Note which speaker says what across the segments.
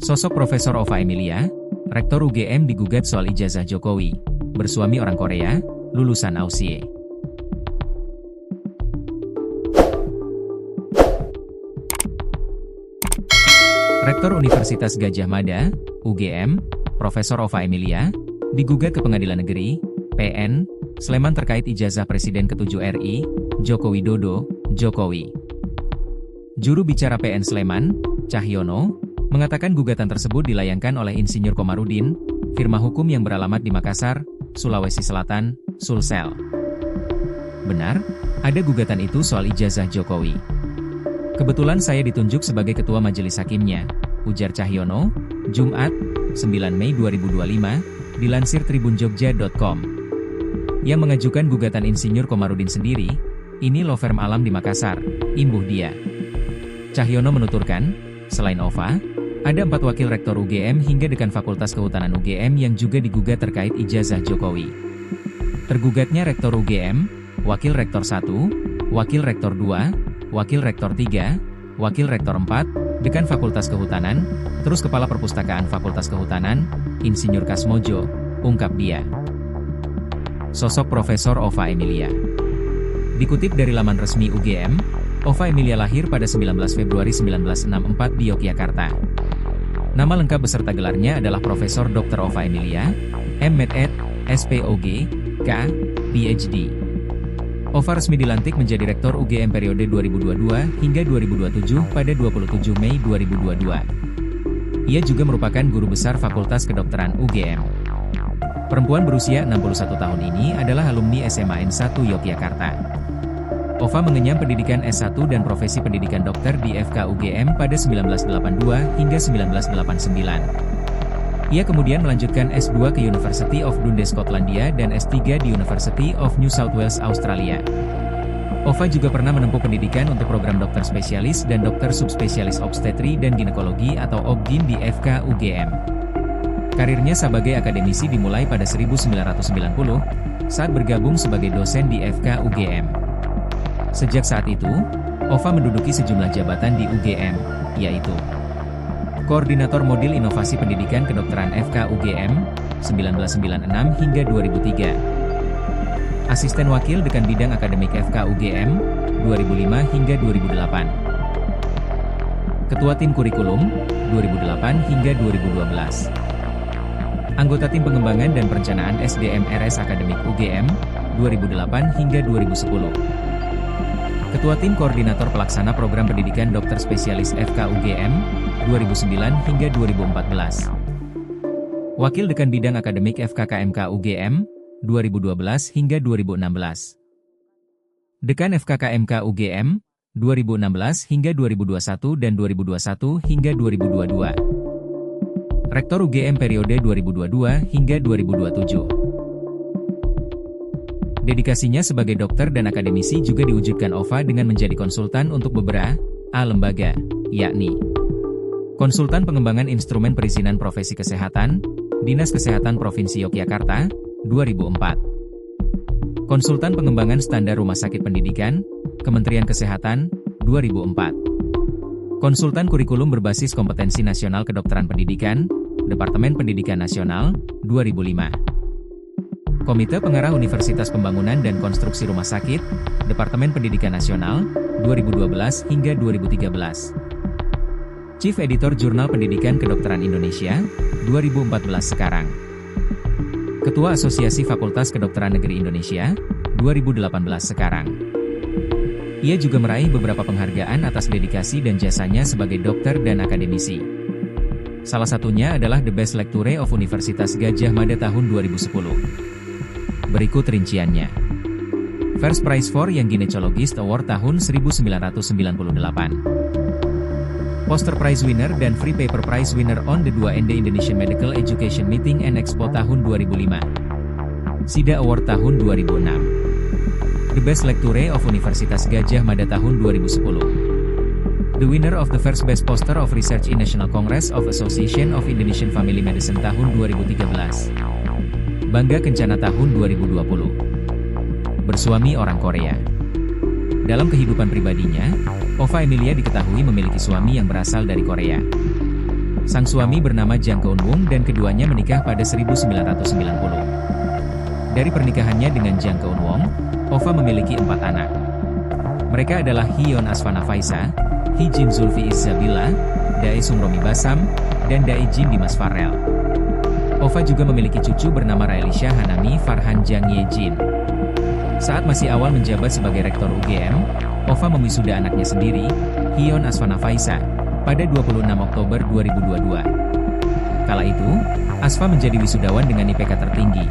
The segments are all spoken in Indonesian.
Speaker 1: Sosok Profesor Ova Emilia, Rektor UGM digugat soal ijazah Jokowi, bersuami orang Korea, lulusan AUSIE. Rektor Universitas Gadjah Mada, UGM, Profesor Ova Emilia, digugat ke Pengadilan Negeri, PN, Sleman terkait ijazah Presiden ke-7 RI, Joko Widodo, Jokowi. Juru bicara PN Sleman, Cahyono, mengatakan gugatan tersebut dilayangkan oleh Insinyur Komarudin, firma hukum yang beralamat di Makassar, Sulawesi Selatan, Sulsel. Benar, ada gugatan itu soal ijazah Jokowi. Kebetulan saya ditunjuk sebagai ketua majelis hakimnya, ujar Cahyono, Jumat, 9 Mei 2025, dilansir tribunjogja.com. Yang mengajukan gugatan Insinyur Komarudin sendiri, ini law firm Alam di Makassar, imbuh dia. Cahyono menuturkan, selain Ova, ada 4 wakil rektor UGM hingga dekan Fakultas Kehutanan UGM yang juga digugat terkait ijazah Jokowi. Tergugatnya Rektor UGM, Wakil Rektor 1, Wakil Rektor 2, Wakil Rektor 3, Wakil Rektor 4, Dekan Fakultas Kehutanan, terus Kepala Perpustakaan Fakultas Kehutanan, Insinyur Kasmojo, ungkap dia. Sosok Profesor Ova Emilia. Dikutip dari laman resmi UGM, Ova Emilia lahir pada 19 Februari 1964 di Yogyakarta. Nama lengkap beserta gelarnya adalah Profesor Dr. Ova Emilia, M.Med.Ed, SPOG, K, PhD. Ova resmi dilantik menjadi Rektor UGM periode 2022 hingga 2027 pada 27 Mei 2022. Ia juga merupakan Guru Besar Fakultas Kedokteran UGM. Perempuan berusia 61 tahun ini adalah alumni SMA N1 Yogyakarta. Ova mengenyam pendidikan S1 dan profesi pendidikan dokter di FK UGM pada 1982 hingga 1989. Ia kemudian melanjutkan S2 ke University of Dundee Skotlandia dan S3 di University of New South Wales Australia. Ova juga pernah menempuh pendidikan untuk program dokter spesialis dan dokter subspesialis obstetri dan ginekologi atau OBGYN di FK UGM. Karirnya sebagai akademisi dimulai pada 1990, saat bergabung sebagai dosen di FK UGM. Sejak saat itu, Ova menduduki sejumlah jabatan di UGM, yaitu Koordinator Modul Inovasi Pendidikan Kedokteran FK UGM, 1996 hingga 2003. Asisten Wakil Dekan Bidang Akademik FK UGM, 2005 hingga 2008. Ketua Tim Kurikulum, 2008 hingga 2012. Anggota Tim Pengembangan dan Perencanaan SDM RS Akademik UGM, 2008 hingga 2010. Ketua Tim Koordinator Pelaksana Program Pendidikan Dokter Spesialis FK UGM, 2009 hingga 2014. Wakil Dekan Bidang Akademik FKKMK UGM, 2012 hingga 2016. Dekan FKKMK UGM, 2016 hingga 2021 dan 2021 hingga 2022. Rektor UGM periode 2022 hingga 2027. Dedikasinya sebagai dokter dan akademisi juga diwujudkan Ova dengan menjadi konsultan untuk beberapa lembaga, yakni Konsultan Pengembangan Instrumen Perizinan Profesi Kesehatan, Dinas Kesehatan Provinsi Yogyakarta, 2004. Konsultan Pengembangan Standar Rumah Sakit Pendidikan, Kementerian Kesehatan, 2004. Konsultan Kurikulum Berbasis Kompetensi Nasional Kedokteran Pendidikan, Departemen Pendidikan Nasional, 2005. Komite Pengarah Universitas Pembangunan dan Konstruksi Rumah Sakit, Departemen Pendidikan Nasional, 2012 hingga 2013. Chief Editor Jurnal Pendidikan Kedokteran Indonesia, 2014 sekarang. Ketua Asosiasi Fakultas Kedokteran Negeri Indonesia, 2018 sekarang. Ia juga meraih beberapa penghargaan atas dedikasi dan jasanya sebagai dokter dan akademisi. Salah satunya adalah The Best Lecturer of Universitas Gadjah Mada tahun 2010. Berikut rinciannya. First Prize for Young Gynecologist Award tahun 1998. Poster Prize Winner dan Free Paper Prize Winner on the 2nd Indonesian Medical Education Meeting and Expo tahun 2005. SIDA Award tahun 2006. The Best Lecturer of Universitas Gadjah Mada tahun 2010. The winner of the first Best Poster of Research in National Congress of Association of Indonesian Family Medicine tahun 2013. Bangga Kencana tahun 2020. Bersuami orang Korea. Dalam kehidupan pribadinya, Ova Emilia diketahui memiliki suami yang berasal dari Korea. Sang suami bernama Jang Keun-wung dan keduanya menikah pada 1990. Dari pernikahannya dengan Jang Keun-wong, Ova memiliki 4 anak. Mereka adalah Hyeon Asfana Faisa, Hee Jin Zulfi Izzabila, Dae Sung Romi Basam, dan Dae Jin Dimas Farel. Ova juga memiliki cucu bernama Railisha Hanami Farhan Jang Ye Jin. Saat masih awal menjabat sebagai rektor UGM, Ova mewisuda anaknya sendiri, Hyeon Asfana Faisa, pada 26 Oktober 2022. Kala itu, Asfa menjadi wisudawan dengan IPK tertinggi,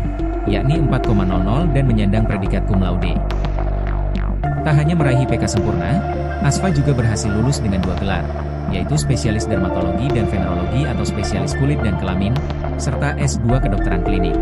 Speaker 1: yakni 4,00 dan menyandang predikat cum laude. Tak hanya meraih IPK sempurna, Asfa juga berhasil lulus dengan 2 gelar, yaitu spesialis dermatologi dan venerologi atau spesialis kulit dan kelamin, serta S2 kedokteran klinik.